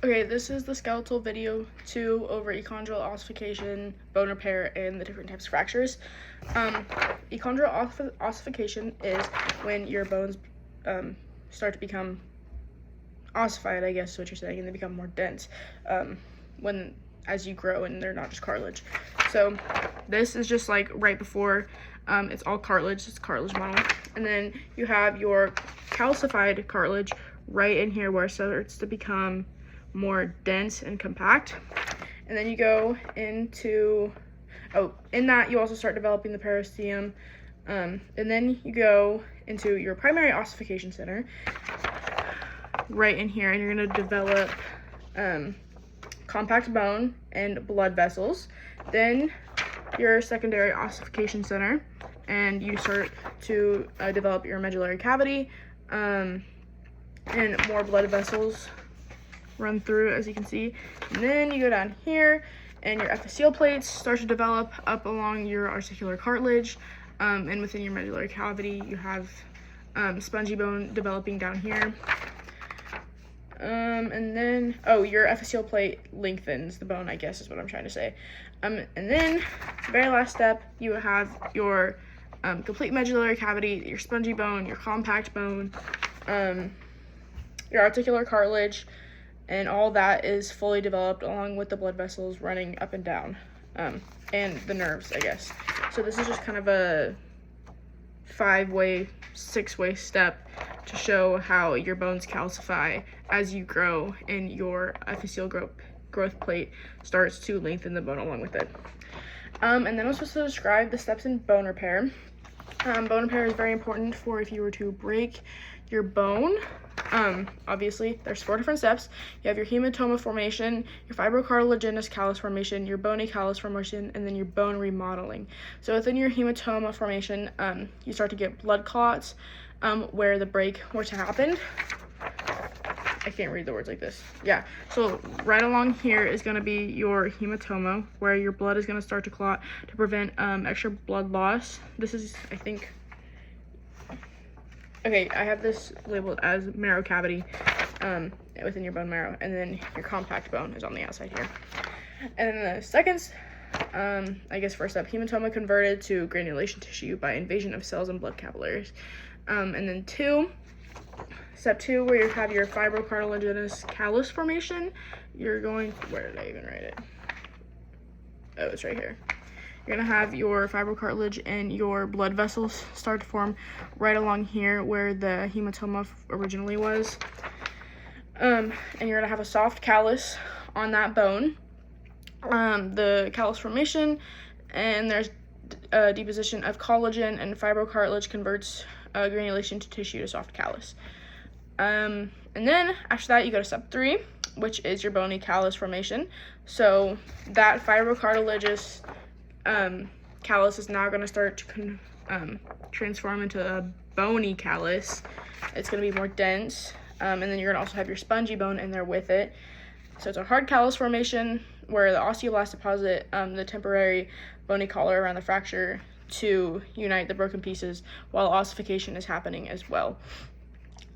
Okay, this is the skeletal video 2 over echondral ossification, bone repair, and the different types of fractures. Echondral ossification is when your bones start to become ossified, I guess is what you're saying, and they become more dense as you grow, and they're not just cartilage. So this is just like right before. It's all cartilage. It's cartilage model, and then you have your calcified cartilage right in here where it starts to become more dense and compact. And then you go into, in that you also start developing the periosteum, and then you go into your primary ossification center right in here, and you're going to develop compact bone and blood vessels. Then your secondary ossification center, and you start to develop your medullary cavity, and more blood vessels run through, as you can see. And then you go down here, and your epiphyseal plates start to develop up along your articular cartilage, and within your medullary cavity you have spongy bone developing down here. And then, your epiphyseal plate lengthens the bone, I guess is what I'm trying to say. And then, very last step, you have your complete medullary cavity, your spongy bone, your compact bone, your articular cartilage, and all that is fully developed along with the blood vessels running up and down, and the nerves, I guess. So this is just kind of a 5-way, 6-way step to show how your bones calcify as you grow and your epiphyseal growth plate starts to lengthen the bone along with it. And then I'm supposed to describe the steps in bone repair. Bone repair is very important for if you were to break your bone. Obviously, there's 4 different steps. You have your hematoma formation, your fibrocartilaginous callus formation, your bony callus formation, and then your bone remodeling. So within your hematoma formation, you start to get blood clots where the break were to happen. I can't read the words like this. Yeah, so right along here is going to be your hematoma, where your blood is going to start to clot to prevent extra blood loss. This is, I think, okay, I have this labeled as marrow cavity within your bone marrow, and then your compact bone is on the outside here. And then the second, I guess first step, hematoma converted to granulation tissue by invasion of cells and blood capillaries. And then step 2, where you have your fibrocartilaginous callus formation, you're going, where did I even write it? Oh, it's right here. You're going to have your fibrocartilage and your blood vessels start to form right along here where the hematoma originally was. And you're going to have a soft callus on that bone. The callus formation, and there's deposition of collagen, and fibrocartilage converts granulation to tissue to soft callus. And then after that you go to step 3, which is your bony callus formation. So that fibrocartilaginous callus is now going to start to transform into a bony callus. It's going to be more dense, and then you're going to also have your spongy bone in there with it. So it's a hard callus formation where the osteoblasts deposit the temporary bony collar around the fracture to unite the broken pieces while ossification is happening as well.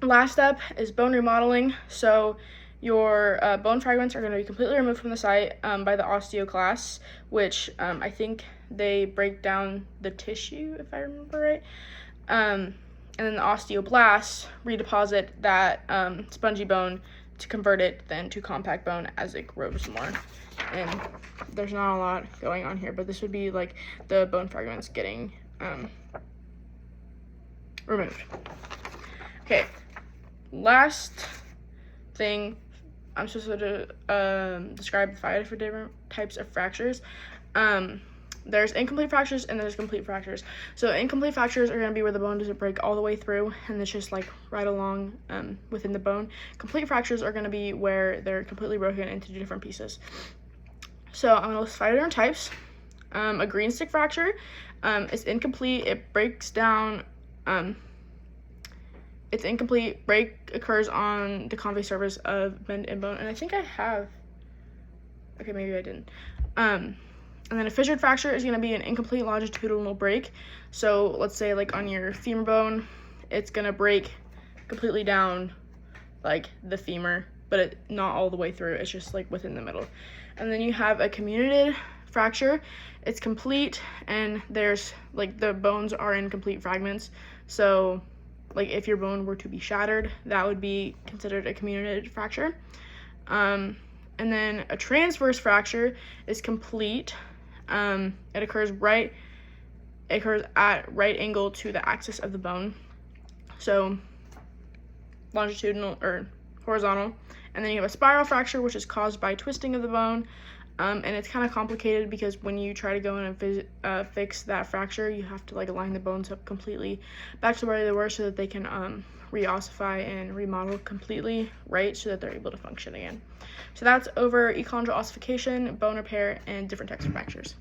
Last step is bone remodeling. So your bone fragments are going to be completely removed from the site by the osteoclasts, which I think they break down the tissue, if I remember right. And then the osteoblasts redeposit that spongy bone to convert it then to compact bone as it grows more. And there's not a lot going on here, but this would be like the bone fragments getting removed. Okay, last thing, I'm supposed to describe 5 different types of fractures. There's incomplete fractures and there's complete fractures. So incomplete fractures are going to be where the bone doesn't break all the way through and it's just like right along within the bone. Complete fractures are going to be where they're completely broken into different pieces. So I'm going to list 5 different types. A green stick fracture is incomplete. It breaks down. It's incomplete. Break occurs on the convex surface of bend and bone. And I think I have. Okay, maybe I didn't. And then a fissured fracture is going to be an incomplete longitudinal break. So let's say like on your femur bone, it's going to break completely down like the femur but not all the way through. It's just like within the middle. And then you have a comminuted fracture. It's complete, and there's like the bones are in complete fragments. So like if your bone were to be shattered, that would be considered a comminuted fracture. And then a transverse fracture is complete. It occurs at right angle to the axis of the bone. So longitudinal or horizontal. And then you have a spiral fracture, which is caused by twisting of the bone. And it's kind of complicated because when you try to go in and fix that fracture, you have to like align the bones up completely back to where they were so that they can re-ossify and remodel completely right so that they're able to function again. So that's over echondral ossification, bone repair, and different types of fractures.